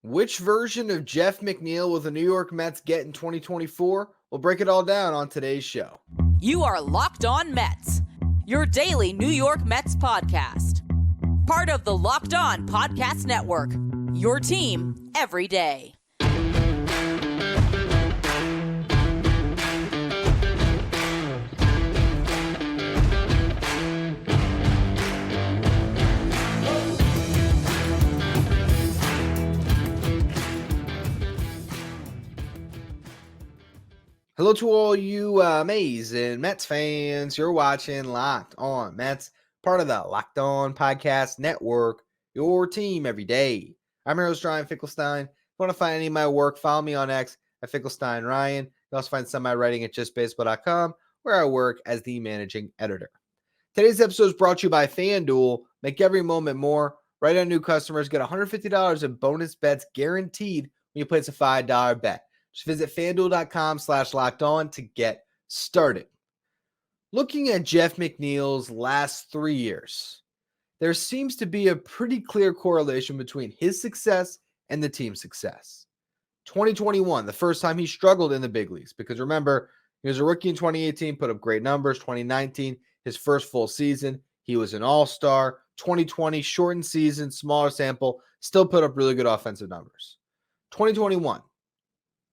Which version of Jeff McNeil will the New York Mets get in 2024? We'll break it all down on today's show. You are Locked On Mets, your daily New York Mets podcast. Part of the Locked On Podcast Network, your team every day. Hello to all you amazing Mets fans. You're watching Locked On Mets, part of the Locked On Podcast Network, your team every day. I'm your host, Ryan Finkelstein. If you want to find any of my work, follow me on X at Finkelstein Ryan. You can also find some of my writing at justbaseball.com, where I work as the managing editor. Today's episode is brought to you by FanDuel. Make every moment more. Right on new customers, get $150 in bonus bets guaranteed when you place a $5 bet. Just visit FanDuel.com/lockedon to get started. Looking at Jeff McNeil's last 3 years, there seems to be a pretty clear correlation between his success and the team's success. 2021, the first time he struggled in the big leagues, because remember, he was a rookie in 2018, put up great numbers. 2019, his first full season, he was an all-star. 2020, shortened season, smaller sample, still put up really good offensive numbers. 2021,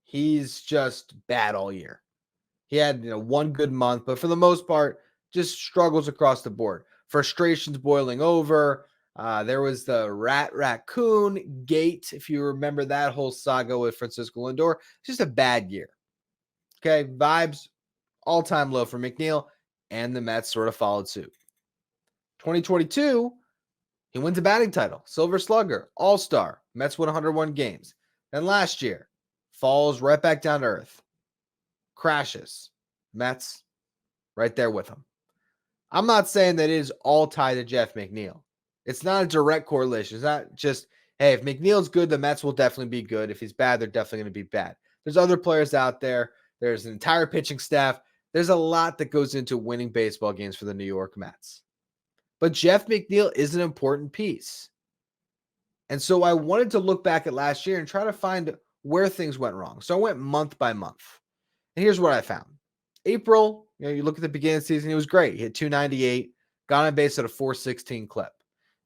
he's just bad all year. He had one good month, but for the most part, just struggles across the board. Frustrations boiling over. There was the raccoon gate, if you remember that whole saga with Francisco Lindor. It's just a bad year. Okay, vibes all-time low for McNeil, and the Mets sort of followed suit. 2022, he wins a batting title, Silver Slugger, All-Star. Mets win 101 games. Then last year, falls right back down to earth. Crashes. Mets, right there with him. I'm not saying that it is all tied to Jeff McNeil. It's not a direct correlation. It's not just, hey, if McNeil's good, the Mets will definitely be good. If he's bad, they're definitely going to be bad. There's other players out there. There's an entire pitching staff. There's a lot that goes into winning baseball games for the New York Mets. But Jeff McNeil is an important piece. And so I wanted to look back at last year and try to find where things went wrong. So I went month by month. And here's what I found. April, you look at the beginning of the season, he was great. He hit 298, got on base at a 416 clip.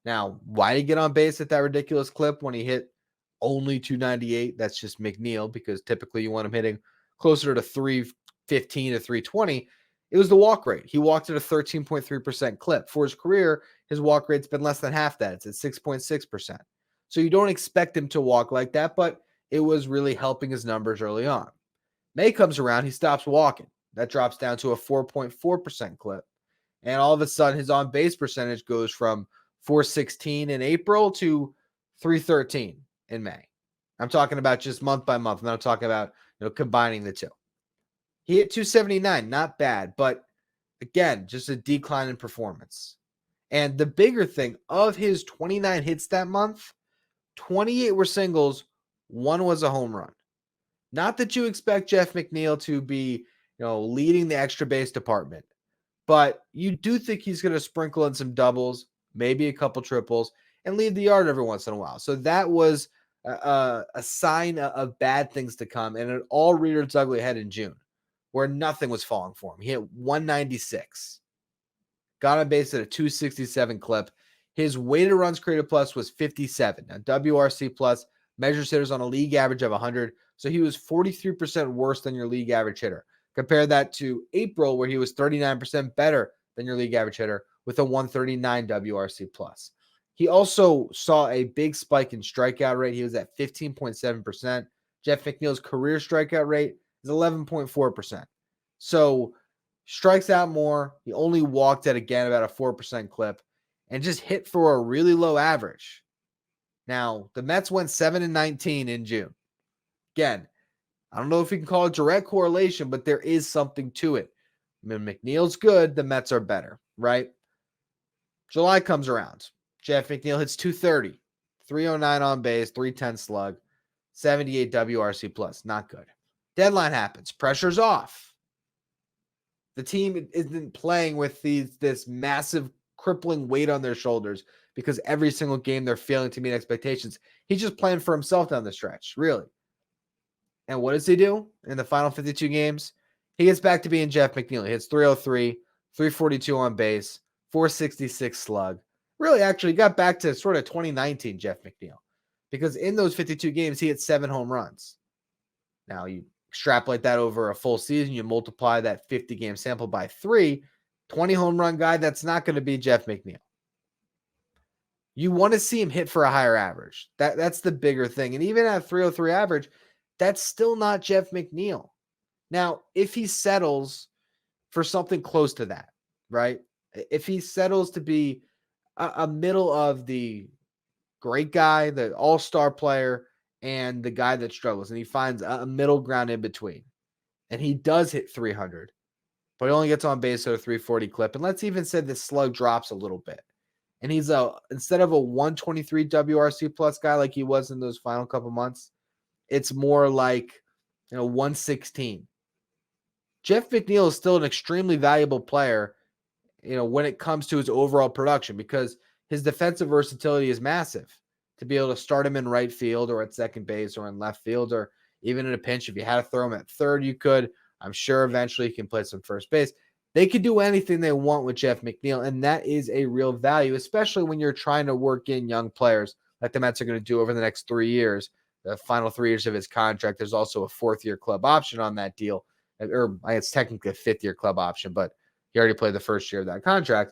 Now, why did he get on base at that ridiculous clip when he hit only 298? That's just McNeil, because typically you want him hitting closer to 315 to 320. It was the walk rate. He walked at a 13.3% clip. For his career, his walk rate's been less than half that. It's at 6.6%. So you don't expect him to walk like that, but it was really helping his numbers early on. May comes around, he stops walking. That drops down to a 4.4% clip. And all of a sudden, his on-base percentage goes from 416 in April to 313 in May. I'm talking about just month by month. I'm not talking about combining the two. He hit 279, not bad, but again, just a decline in performance. And the bigger thing, of his 29 hits that month, 28 were singles, 1 was a home run. Not that you expect Jeff McNeil to be, leading the extra base department, but you do think he's going to sprinkle in some doubles, maybe a couple triples, and leave the yard every once in a while. So that was a sign of bad things to come, and it all reared its ugly head in June, where nothing was falling for him. He hit 196, got on base at a 267 clip. His weighted runs created plus was 57. Now, WRC plus measures hitters on a league average of 100, so he was 43% worse than your league average hitter. Compare that to April, where he was 39% better than your league average hitter with a 139 WRC plus. He also saw a big spike in strikeout rate. He was at 15.7%. Jeff McNeil's career strikeout rate is 11.4%. So strikes out more. He only walked at, again, about a 4% clip and just hit for a really low average. Now, the Mets went 7-19 in June. Again, I don't know if you can call it direct correlation, but there is something to it. When McNeil's good, the Mets are better, right? July comes around. Jeff McNeil hits 230, 309 on base, 310 slug, 78 WRC plus. Not good. Deadline happens. Pressure's off. The team isn't playing with this massive crippling weight on their shoulders because every single game they're failing to meet expectations. He's just playing for himself down the stretch, really. And what does he do in the final 52 games? He gets back to being Jeff McNeil. He hits 303, 342 on base, 466 slug. Really, actually, got back to sort of 2019 Jeff McNeil, because in those 52 games, he hit 7 home runs. Now, you extrapolate that over a full season, you multiply that 50-game sample by 3, 20 home run guy, that's not going to be Jeff McNeil. You want to see him hit for a higher average. That's the bigger thing. And even at 303 average, that's still not Jeff McNeil. Now, if he settles for something close to that, right? If he settles to be a middle of the great guy, the all-star player, and the guy that struggles, and he finds a middle ground in between, and he does hit 300, but he only gets on base at a 340 clip, and let's even say the slug drops a little bit, and he's instead of a 123 WRC plus guy like he was in those final couple months, it's more like 116. Jeff McNeil is still an extremely valuable player, when it comes to his overall production, because his defensive versatility is massive. To be able to start him in right field or at second base or in left field, or even in a pinch, if you had to throw him at third, you could. I'm sure eventually he can play some first base. They could do anything they want with Jeff McNeil, and that is a real value, especially when you're trying to work in young players like the Mets are going to do over the next 3 years. The final 3 years of his contract, there's also a 4th-year club option on that deal, or it's technically a 5th-year club option, but he already played the first year of that contract.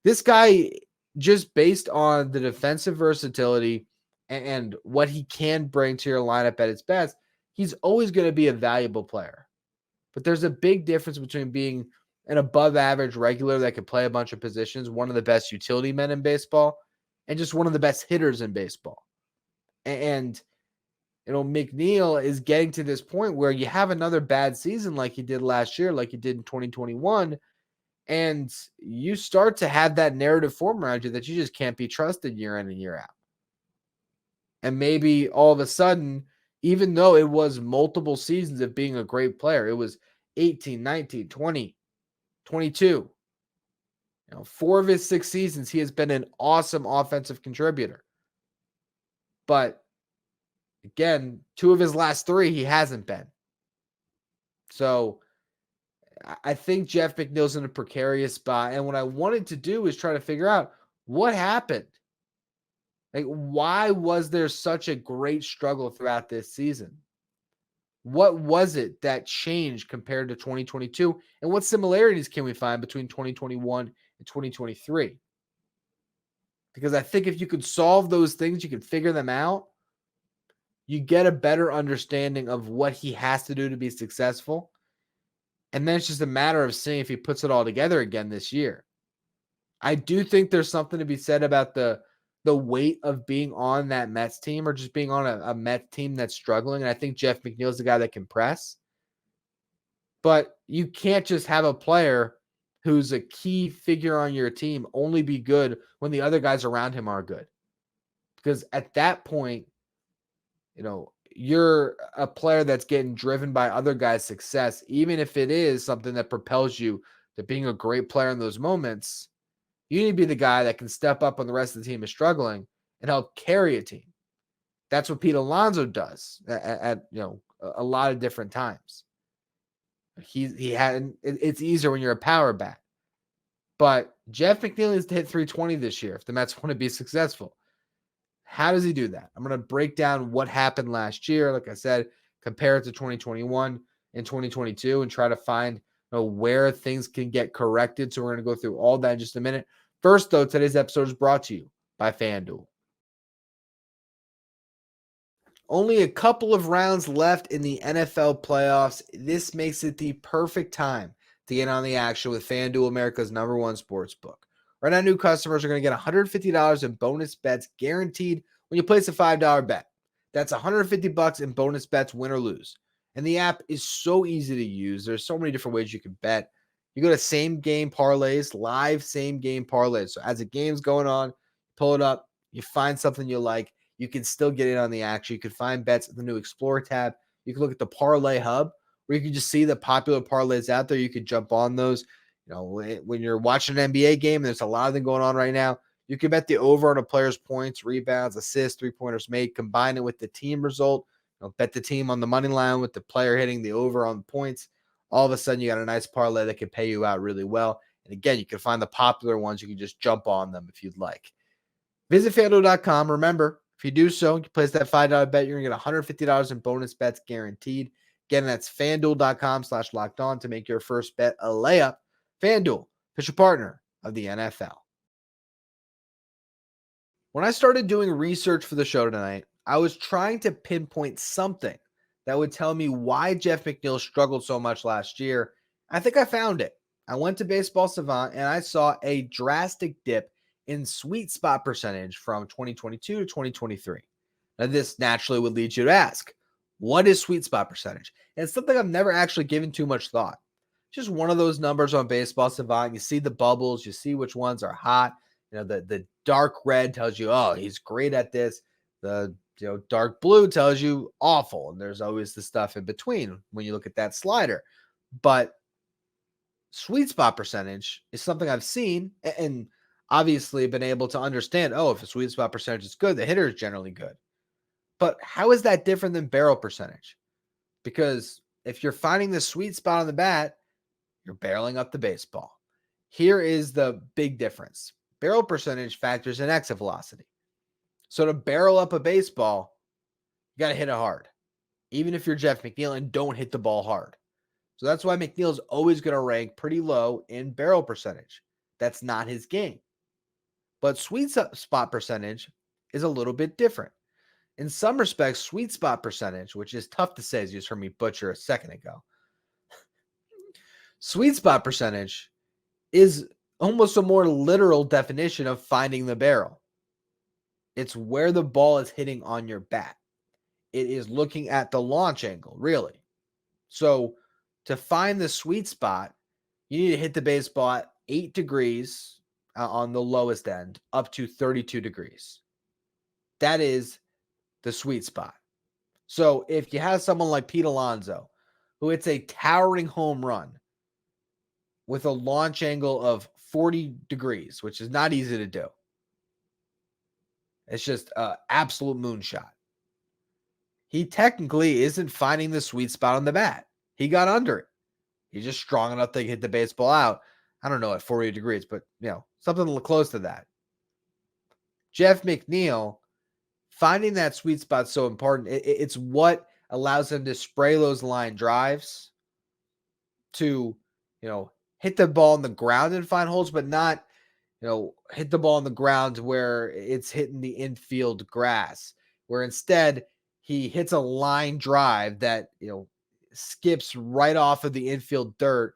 This guy, just based on the defensive versatility and what he can bring to your lineup at its best, he's always going to be a valuable player. But there's a big difference between being an above-average regular that can play a bunch of positions, one of the best utility men in baseball, and just one of the best hitters in baseball. And McNeil is getting to this point where you have another bad season like he did last year, like he did in 2021, and you start to have that narrative form around you that you just can't be trusted year in and year out. And maybe all of a sudden, even though it was multiple seasons of being a great player, it was 18, 19, 20, 22. 4 of his 6 seasons, he has been an awesome offensive contributor. But again, 2 of his last 3, he hasn't been. So I think Jeff McNeil's in a precarious spot. And what I wanted to do is try to figure out what happened. Like, why was there such a great struggle throughout this season? What was it that changed compared to 2022? And what similarities can we find between 2021 and 2023? Because I think if you could solve those things, you can figure them out, you get a better understanding of what he has to do to be successful. And then it's just a matter of seeing if he puts it all together again this year. I do think there's something to be said about the weight of being on that Mets team, or just being on a Mets team that's struggling. And I think Jeff McNeil is the guy that can press. But you can't just have a player who's a key figure on your team only be good when the other guys around him are good. Because at that point, you're a player that's getting driven by other guys' success, even if it is something that propels you to being a great player in those moments. You need to be the guy that can step up when the rest of the team is struggling and help carry a team. That's what Pete Alonso does at a lot of different times. It's easier when you're a power bat. But Jeff McNeil needs to hit 320 this year if the Mets want to be successful. How does he do that? I'm going to break down what happened last year. Like I said, compare it to 2021 and 2022 and try to find where things can get corrected. So we're going to go through all that in just a minute. First, though, today's episode is brought to you by FanDuel. Only a couple of rounds left in the NFL playoffs. This makes it the perfect time to get on the action with FanDuel, America's #1 sports book. Right now, new customers are going to get $150 in bonus bets guaranteed when you place a $5 bet. That's $150 in bonus bets, win or lose. And the app is so easy to use. There's so many different ways you can bet. You go to same game parlays, live same game parlays. So as the game's going on, pull it up, you find something you like, you can still get in on the action. You can find bets at the new Explore tab. You can look at the Parlay Hub, where you can just see the popular parlays out there. You can jump on those. When you're watching an NBA game, there's a lot of them going on right now. You can bet the over on a player's points, rebounds, assists, three-pointers made, combine it with the team result. Bet the team on the money line with the player hitting the over on points. All of a sudden, you got a nice parlay that can pay you out really well. And again, you can find the popular ones. You can just jump on them if you'd like. Visit FanDuel.com. Remember, if you do so, you place that $5 bet, you're going to get $150 in bonus bets guaranteed. Again, that's FanDuel.com/lockedon to make your first bet a layup. FanDuel, official partner of the NFL. When I started doing research for the show tonight, I was trying to pinpoint something that would tell me why Jeff McNeil struggled so much last year. I think I found it. I went to Baseball Savant and I saw a drastic dip in sweet spot percentage from 2022 to 2023. Now, this naturally would lead you to ask, what is sweet spot percentage? And it's something I've never actually given too much thought. Just one of those numbers on Baseball Savant. You see the bubbles, you see which ones are hot. The dark red tells you, oh, he's great at this. The dark blue tells you awful. And there's always the stuff in between when you look at that slider. But sweet spot percentage is something I've seen and obviously been able to understand. Oh, if a sweet spot percentage is good, the hitter is generally good. But how is that different than barrel percentage? Because if you're finding the sweet spot on the bat, you're barreling up the baseball. Here is the big difference. Barrel percentage factors in exit velocity. So to barrel up a baseball, you got to hit it hard. Even if you're Jeff McNeil and don't hit the ball hard. So that's why McNeil's always going to rank pretty low in barrel percentage. That's not his game. But sweet spot percentage is a little bit different. In some respects, sweet spot percentage, which is tough to say as you just heard me butcher a second ago. Sweet spot percentage is almost a more literal definition of finding the barrel. It's where the ball is hitting on your bat. It is looking at the launch angle, really. So to find the sweet spot, you need to hit the baseball at 8 degrees on the lowest end, up to 32 degrees. That is the sweet spot. So if you have someone like Pete Alonso, who hits a towering home run with a launch angle of 40 degrees, which is not easy to do. It's just an absolute moonshot. He technically isn't finding the sweet spot on the bat. He got under it. He's just strong enough to hit the baseball out. I don't know at 40 degrees, but something close to that. Jeff McNeil, finding that sweet spot so important. It's what allows him to spray those line drives to, hit the ball on the ground and find holes, but not, hit the ball on the ground where it's hitting the infield grass, where instead he hits a line drive that, skips right off of the infield dirt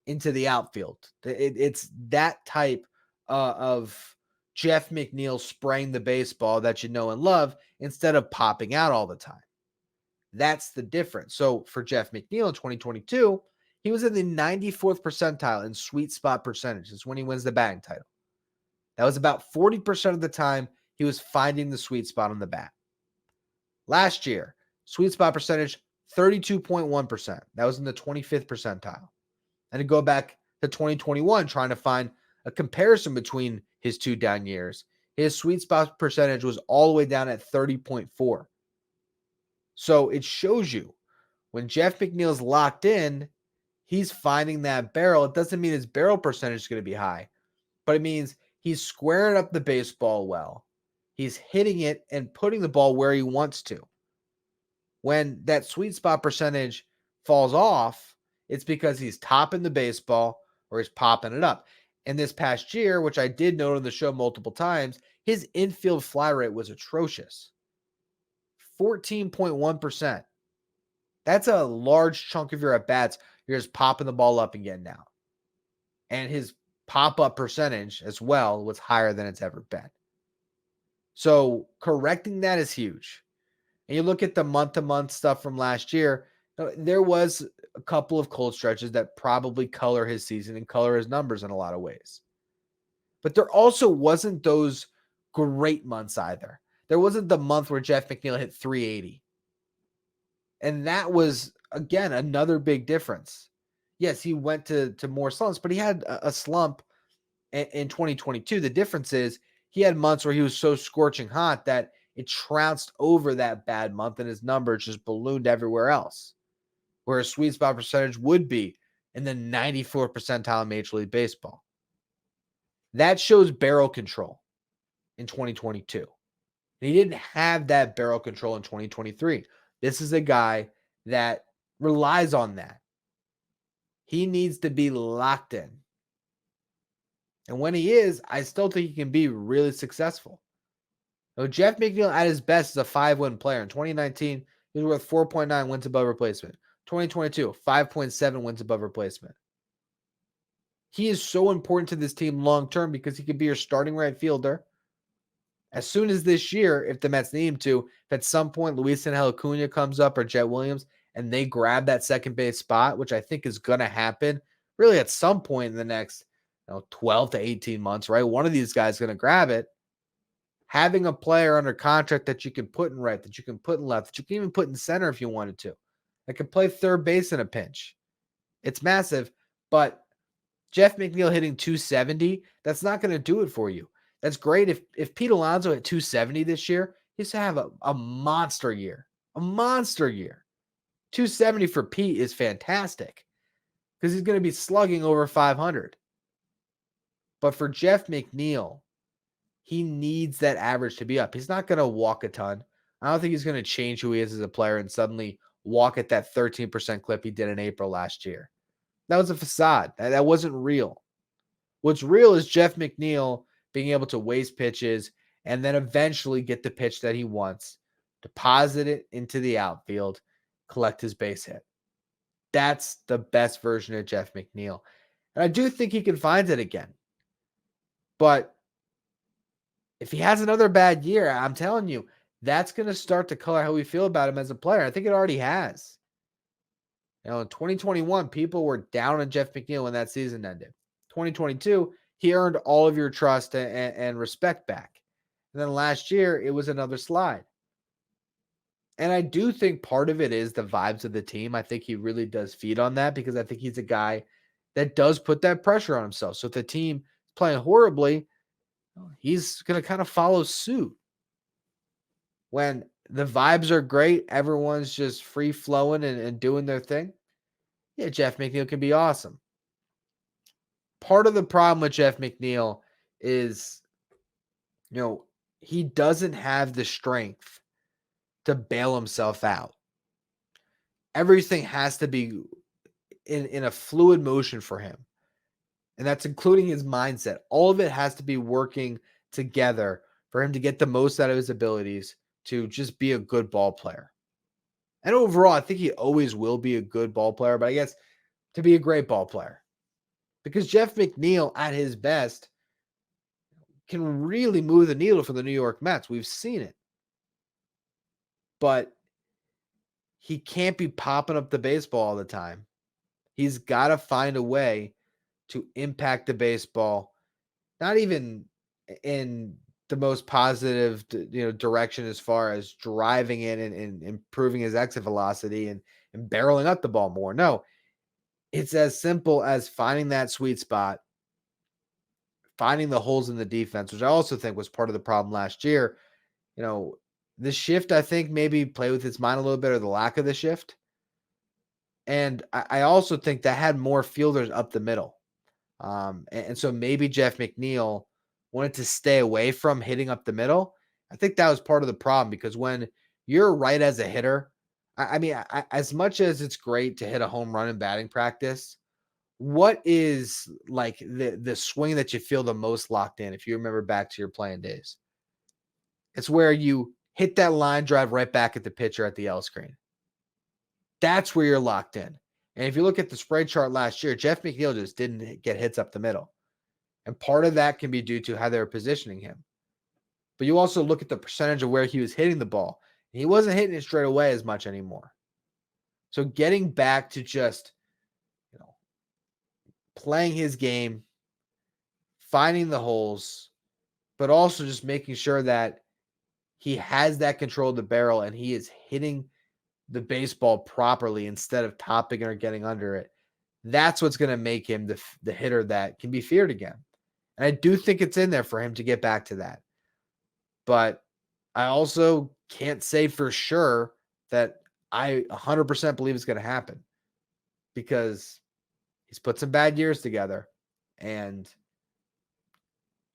into the outfield. It's that type of Jeff McNeil spraying the baseball that you know and love instead of popping out all the time. That's the difference. So for Jeff McNeil in 2022, he was in the 94th percentile in sweet spot percentage. It's when he wins the batting title. That was about 40% of the time he was finding the sweet spot on the bat. Last year, sweet spot percentage, 32.1%. That was in the 25th percentile. And to go back to 2021, trying to find a comparison between his two down years, his sweet spot percentage was all the way down at 30.4. So it shows you when Jeff McNeil's locked in, he's finding that barrel. It doesn't mean his barrel percentage is going to be high, but it means he's squaring up the baseball well. He's hitting it and putting the ball where he wants to. When that sweet spot percentage falls off, it's because he's topping the baseball or he's popping it up. And this past year, which I did note on the show multiple times, his infield fly rate was atrocious. 14.1%. That's a large chunk of your at-bats. You're just popping the ball up and getting out. And his pop-up percentage as well was higher than it's ever been. So correcting that is huge. And you look at the month-to-month stuff from last year, there was a couple of cold stretches that probably color his season and color his numbers in a lot of ways. But there also wasn't those great months either. There wasn't the month where Jeff McNeil hit 380. And that was, again, another big difference. Yes, he went to more slumps, but he had a slump in 2022. The difference is he had months where he was so scorching hot that it trounced over that bad month and his numbers just ballooned everywhere else, where his sweet spot percentage would be in the 94th percentile in Major League Baseball. That shows barrel control in 2022. And he didn't have that barrel control in 2023. This is a guy that relies on that. He needs to be locked in. And when he is, I still think he can be really successful. Now, Jeff McNeil at his best is a 5-win player. In 2019, he was worth 4.9 wins above replacement. 2022, 5.7 wins above replacement. He is so important to this team long-term because he could be your starting right fielder. As soon as this year, if the Mets need him to, if at some point Luis Angel Acuna comes up or Jet Williams and they grab that second base spot, which I think is going to happen really at some point in the next 12 to 18 months, right? One of these guys is going to grab it. Having a player under contract that you can put in right, that you can put in left, that you can even put in center if you wanted to, that can play third base in a pinch. It's massive, but Jeff McNeil hitting 270, that's not going to do it for you. That's great. If Pete Alonso hit 270 this year, he's to have a monster year. A monster year. 270 for Pete is fantastic because he's going to be slugging over 500. But for Jeff McNeil, he needs that average to be up. He's not going to walk a ton. I don't think he's going to change who he is as a player and suddenly walk at that 13% clip he did in April last year. That was a facade. That wasn't real. What's real is Jeff McNeil being able to waste pitches and then eventually get the pitch that he wants, deposit it into the outfield, collect his base hit. That's the best version of Jeff McNeil. And I do think he can find it again. But if he has another bad year, I'm telling you, that's going to start to color how we feel about him as a player. I think it already has. In 2021, people were down on Jeff McNeil when that season ended. 2022, he earned all of your trust and respect back. And then last year, it was another slide. And I do think part of it is the vibes of the team. I think he really does feed on that because I think he's a guy that does put that pressure on himself. So if the team is playing horribly, he's going to kind of follow suit. When the vibes are great, everyone's just free flowing and doing their thing. Yeah, Jeff McNeil can be awesome. Part of the problem with Jeff McNeil is, he doesn't have the strength to bail himself out. Everything has to be in a fluid motion for him. And that's including his mindset. All of it has to be working together for him to get the most out of his abilities to just be a good ball player. And overall, I think he always will be a good ball player, but I guess to be a great ball player. Because Jeff McNeil, at his best, can really move the needle for the New York Mets. We've seen it. But he can't be popping up the baseball all the time. He's got to find a way to impact the baseball, not even in the most positive, direction as far as driving it and improving his exit velocity and barreling up the ball more. No, it's as simple as finding that sweet spot, finding the holes in the defense, which I also think was part of the problem last year. The shift, I think, maybe play with his mind a little bit, or the lack of the shift. And I also think that had more fielders up the middle. And so maybe Jeff McNeil wanted to stay away from hitting up the middle. I think that was part of the problem because when you're right as a hitter, I mean, as much as it's great to hit a home run in batting practice, what is like the swing that you feel the most locked in? If you remember back to your playing days, it's where you hit that line drive right back at the pitcher at the L screen. That's where you're locked in. And if you look at the spray chart last year, Jeff McNeil just didn't get hits up the middle. And part of that can be due to how they were positioning him. But you also look at the percentage of where he was hitting the ball. And he wasn't hitting it straight away as much anymore. So getting back to just, playing his game, finding the holes, but also just making sure that he has that control of the barrel and he is hitting the baseball properly instead of topping or getting under it. That's what's going to make him the hitter that can be feared again. And I do think it's in there for him to get back to that. But I also can't say for sure that I 100% believe it's going to happen because he's put some bad years together and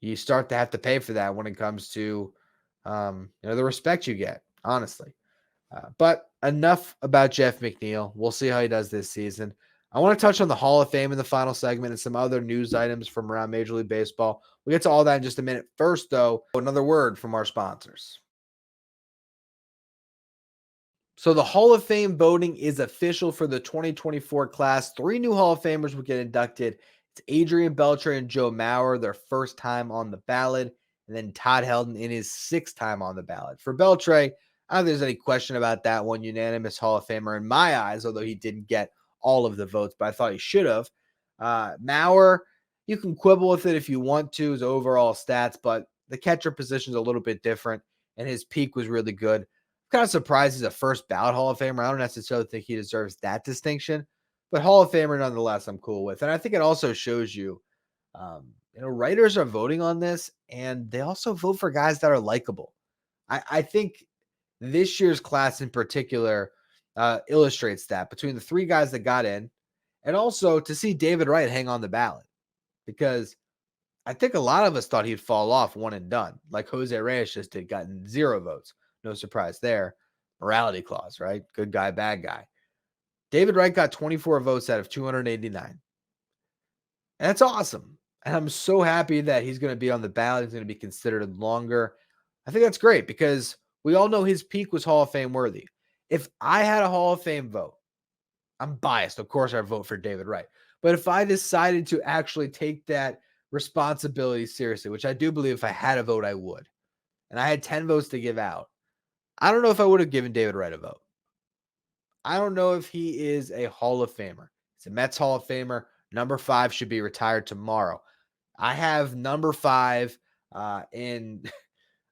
you start to have to pay for that when it comes to the respect you get, honestly. But enough about Jeff McNeil. We'll see how he does this season. I want to touch on the Hall of Fame in the final segment and some other news items from around Major League Baseball. We'll get to all that in just a minute. First, though, another word from our sponsors. So the Hall of Fame voting is official for the 2024 class. 3 new Hall of Famers will get inducted. It's Adrian Beltre and Joe Mauer, their first time on the ballot, and then Todd Helton in his 6th time on the ballot. For Beltre, I don't think there's any question about that one. Unanimous Hall of Famer in my eyes, although he didn't get all of the votes, but I thought he should have. Mauer, you can quibble with it if you want to, his overall stats, but the catcher position is a little bit different, and his peak was really good. Kind of surprised he's a first ballot Hall of Famer. I don't necessarily think he deserves that distinction, but Hall of Famer nonetheless, I'm cool with. And I think it also shows you, writers are voting on this, and they also vote for guys that are likable. I think this year's class in particular illustrates that between the 3 guys that got in, and also to see David Wright hang on the ballot, because I think a lot of us thought he'd fall off one and done, like Jose Reyes just did, gotten 0 votes. No surprise there. Morality clause, right? Good guy, bad guy. David Wright got 24 votes out of 289. And that's awesome. And I'm so happy that he's going to be on the ballot. He's going to be considered longer. I think that's great because we all know his peak was Hall of Fame worthy. If I had a Hall of Fame vote, I'm biased. Of course, I vote for David Wright. But if I decided to actually take that responsibility seriously, which I do believe if I had a vote, I would, and I had 10 votes to give out, I don't know if I would have given David Wright a vote. I don't know if he is a Hall of Famer. He's a Mets Hall of Famer. Number 5 should be retired tomorrow. I have number 5 in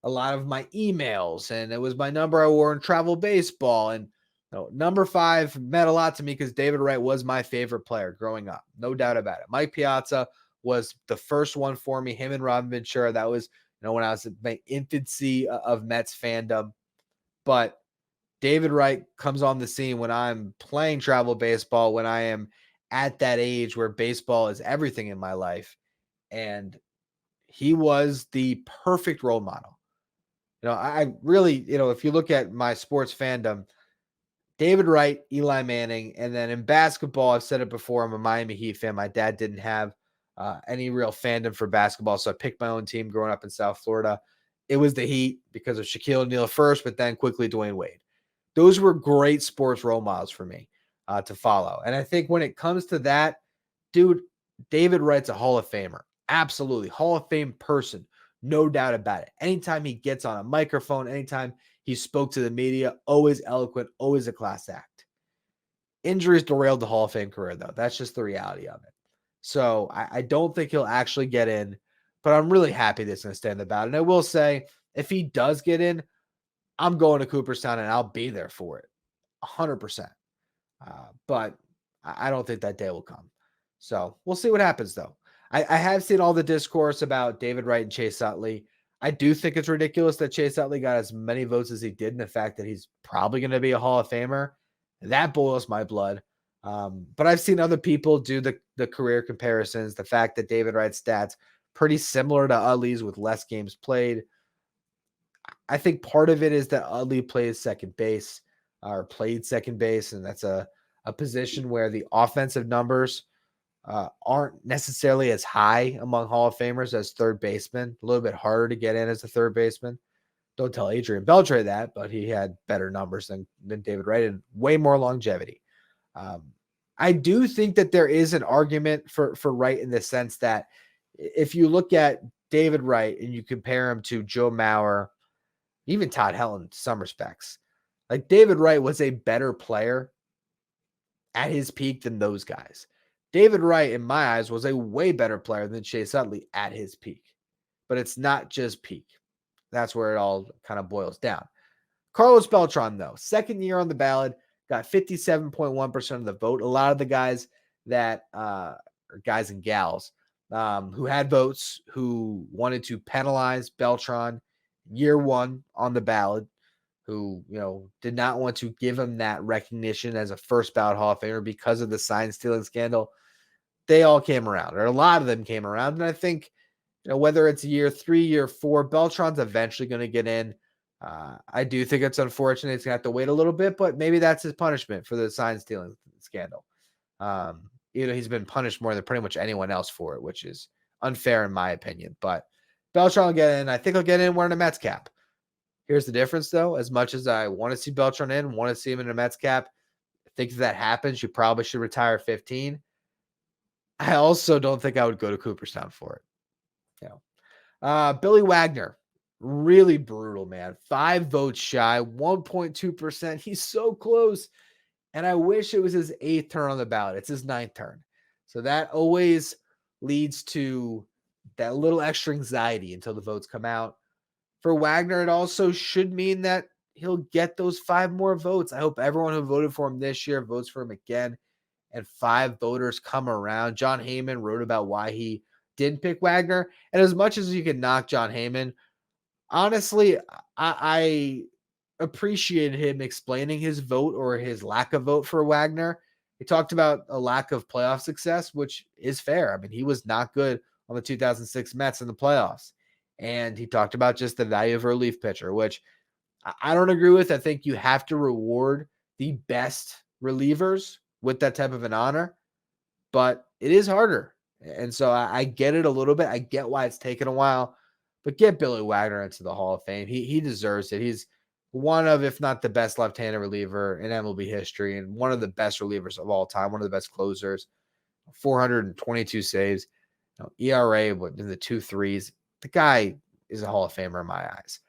a lot of my emails, and it was my number I wore in travel baseball. And number 5 meant a lot to me because David Wright was my favorite player growing up. No doubt about it. Mike Piazza was the first one for me. Him and Robin Ventura. That was when I was in my infancy of Mets fandom. But David Wright comes on the scene when I'm playing travel baseball, when I am at that age where baseball is everything in my life. And he was the perfect role model. I really, if you look at my sports fandom, David Wright, Eli Manning, and then in basketball, I've said it before, I'm a Miami Heat fan. My dad didn't have any real fandom for basketball, so I picked my own team growing up in South Florida. It was the Heat because of Shaquille O'Neal first, but then quickly Dwayne Wade. Those were great sports role models for me to follow. And I think when it comes to that, dude, David Wright's a Hall of Famer. Absolutely. Hall of Fame person. No doubt about it. Anytime he gets on a microphone, anytime he spoke to the media, always eloquent, always a class act. Injuries derailed the Hall of Fame career, though. That's just the reality of it. So I don't think he'll actually get in, but I'm really happy that he's going to stay in the ballot. And I will say, if he does get in, I'm going to Cooperstown and I'll be there for it 100%. But I don't think that day will come. So we'll see what happens, though. I have seen all the discourse about David Wright and Chase Utley. I do think it's ridiculous that Chase Utley got as many votes as he did, and the fact that he's probably going to be a Hall of Famer. That boils my blood. But I've seen other people do the career comparisons, the fact that David Wright's stats pretty similar to Utley's with less games played. I think part of it is that Utley plays second base or played second base, and that's a position where the offensive numbers aren't necessarily as high among Hall of Famers as third baseman. A little bit harder to get in as a third baseman. Don't tell Adrian Beltre that, but he had better numbers than David Wright and way more longevity. I do think that there is an argument for Wright in the sense that if you look at David Wright and you compare him to Joe Mauer, even Todd Helton in some respects, like David Wright was a better player at his peak than those guys. David Wright, in my eyes, was a way better player than Chase Utley at his peak. But it's not just peak. That's where it all kind of boils down. Carlos Beltran, though, second year on the ballot, got 57.1% of the vote. A lot of the guys that, or guys and gals, who had votes, who wanted to penalize Beltran year one on the ballot, who, did not want to give him that recognition as a first ballot Hall of Famer because of the sign stealing scandal, they all came around, or a lot of them came around. And I think, whether it's year 3, year 4, Beltran's eventually going to get in. I do think it's unfortunate. He's going to have to wait a little bit, but maybe that's his punishment for the sign stealing scandal. He's been punished more than pretty much anyone else for it, which is unfair in my opinion. But Beltran will get in. I think he'll get in wearing a Mets cap. Here's the difference, though. As much as I want to see Beltran in, want to see him in a Mets cap, I think if that happens, you probably should retire at 15. I also don't think I would go to Cooperstown for it. Billy Wagner, really brutal, man. 5 votes shy, 1.2%. He's so close. And I wish it was his 8th turn on the ballot. It's his 9th turn. So that always leads to that little extra anxiety until the votes come out. For Wagner, it also should mean that he'll get those 5 more votes. I hope everyone who voted for him this year votes for him again, and 5 voters come around. John Heyman wrote about why he didn't pick Wagner. And as much as you can knock John Heyman, honestly, I appreciated him explaining his vote or his lack of vote for Wagner. He talked about a lack of playoff success, which is fair. I mean, he was not good on the 2006 Mets in the playoffs. And he talked about just the value of a relief pitcher, which I don't agree with. I think you have to reward the best relievers with that type of an honor, but it is harder. And so I get it a little bit. I get why it's taken a while, but get Billy Wagner into the Hall of Fame. He deserves it. He's one of, if not the best left-handed reliever in MLB history, and one of the best relievers of all time, one of the best closers. 422 saves, ERA in the 2.3s. The guy is a Hall of Famer in my eyes.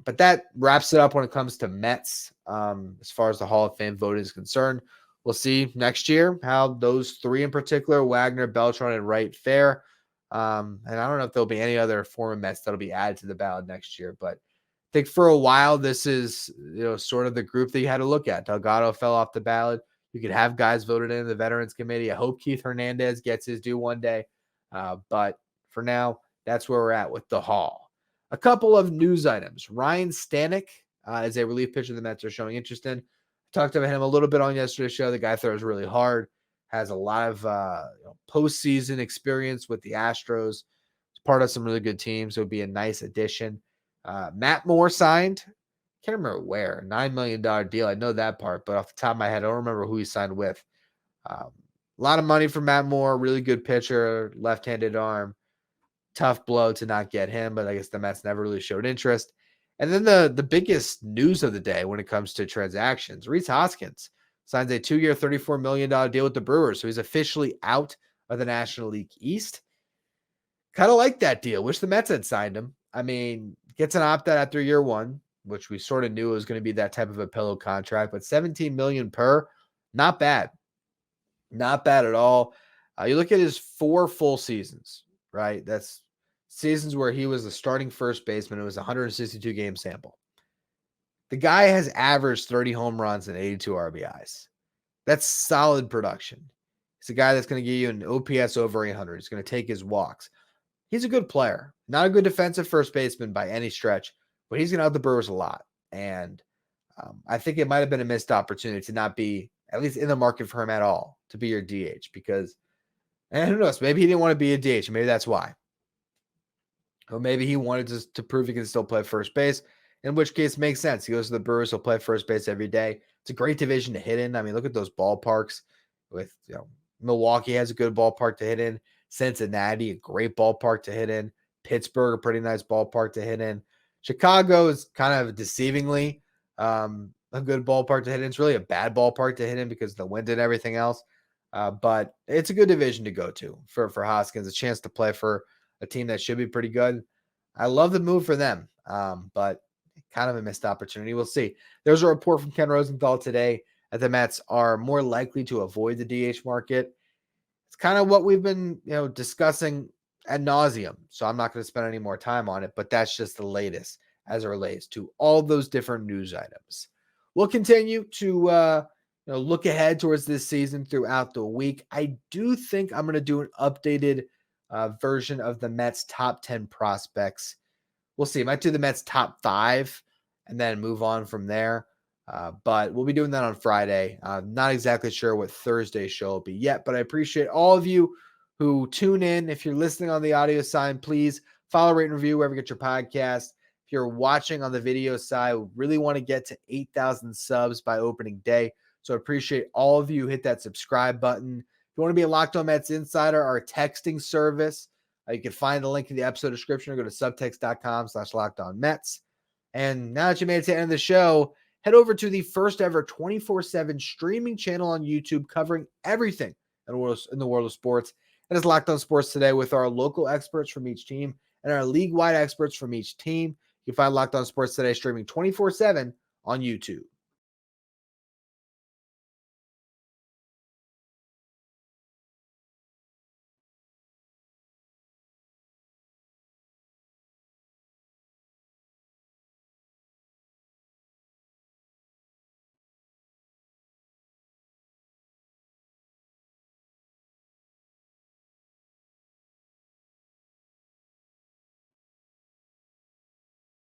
But that wraps it up when it comes to Mets. As far as the Hall of Fame vote is concerned, we'll see next year how those 3 in particular, Wagner, Beltran, and Wright, fare. And I don't know if there'll be any other former Mets that'll be added to the ballot next year. But I think for a while, this is sort of the group that you had to look at. Delgado fell off the ballot. You could have guys voted in the Veterans Committee. I hope Keith Hernandez gets his due one day. But for now, that's where we're at with the Hall. A couple of news items. Ryan Stanek is a relief pitcher the Mets are showing interest in. Talked about him a little bit on yesterday's show. The guy throws really hard, has a lot of postseason experience with the Astros. It's part of some really good teams. So it would be a nice addition. Matt Moore signed. Can't remember where. $9 million deal. I know that part, but off the top of my head, I don't remember who he signed with. A lot of money for Matt Moore. Really good pitcher, left-handed arm. Tough blow to not get him, but I guess the Mets never really showed interest. And then the biggest news of the day when it comes to transactions, Rhys Hoskins signs a 2-year, $34 million deal with the Brewers. So he's officially out of the National League East. Kind of like that deal. Wish the Mets had signed him. I mean, gets an opt-out after year 1, which we sort of knew was going to be that type of a pillow contract, but $17 million per, not bad. Not bad at all. You look at his 4 full seasons, right? That's seasons where he was the starting first baseman. It was a 162 game sample. The guy has averaged 30 home runs and 82 RBIs. That's solid production. He's a guy that's going to give you an OPS over 800. He's going to take his walks. He's a good player. Not a good defensive first baseman by any stretch, but he's going to out the Brewers a lot. And I think it might have been a missed opportunity to not be at least in the market for him at all, to be your DH, because, and who knows, maybe he didn't want to be a DH. Maybe that's why. Or maybe he wanted to prove he can still play first base, in which case it makes sense. He goes to the Brewers, he'll play first base every day. It's a great division to hit in. I mean, look at those ballparks. With Milwaukee has a good ballpark to hit in. Cincinnati, a great ballpark to hit in. Pittsburgh, a pretty nice ballpark to hit in. Chicago is kind of deceivingly a good ballpark to hit in. It's really a bad ballpark to hit in because of the wind and everything else. But it's a good division to go to for Hoskins, a chance to play for a team that should be pretty good. I love the move for them, but kind of a missed opportunity. We'll see. There's a report from Ken Rosenthal today that the Mets are more likely to avoid the DH market. It's kind of what we've been, discussing ad nauseum. So I'm not going to spend any more time on it, but that's just the latest as it relates to all those different news items. We'll continue to look ahead towards this season throughout the week. I do think I'm going to do an updated version of the Mets top 10 prospects we'll see. I might do the Mets top 5 and then move on from there. But we'll be doing that on Friday. Not exactly sure what Thursday's show will be yet, but I appreciate all of you who tune in. If you're listening on the audio side, please follow, rate, and review wherever you get your podcast. If you're watching on the video side, we really want to get to 8,000 subs by opening day. So I appreciate all of you. Hit that subscribe button. If you want to be a Locked On Mets insider, our texting service, you can find the link in the episode description or go to subtext.com/LockedOnMets. And now that you made it to the end of the show, head over to the first ever 24/7 streaming channel on YouTube covering everything in the world of sports. That is Locked On Sports Today with our local experts from each team and our league-wide experts from each team. You can find Locked On Sports Today streaming 24/7 on YouTube.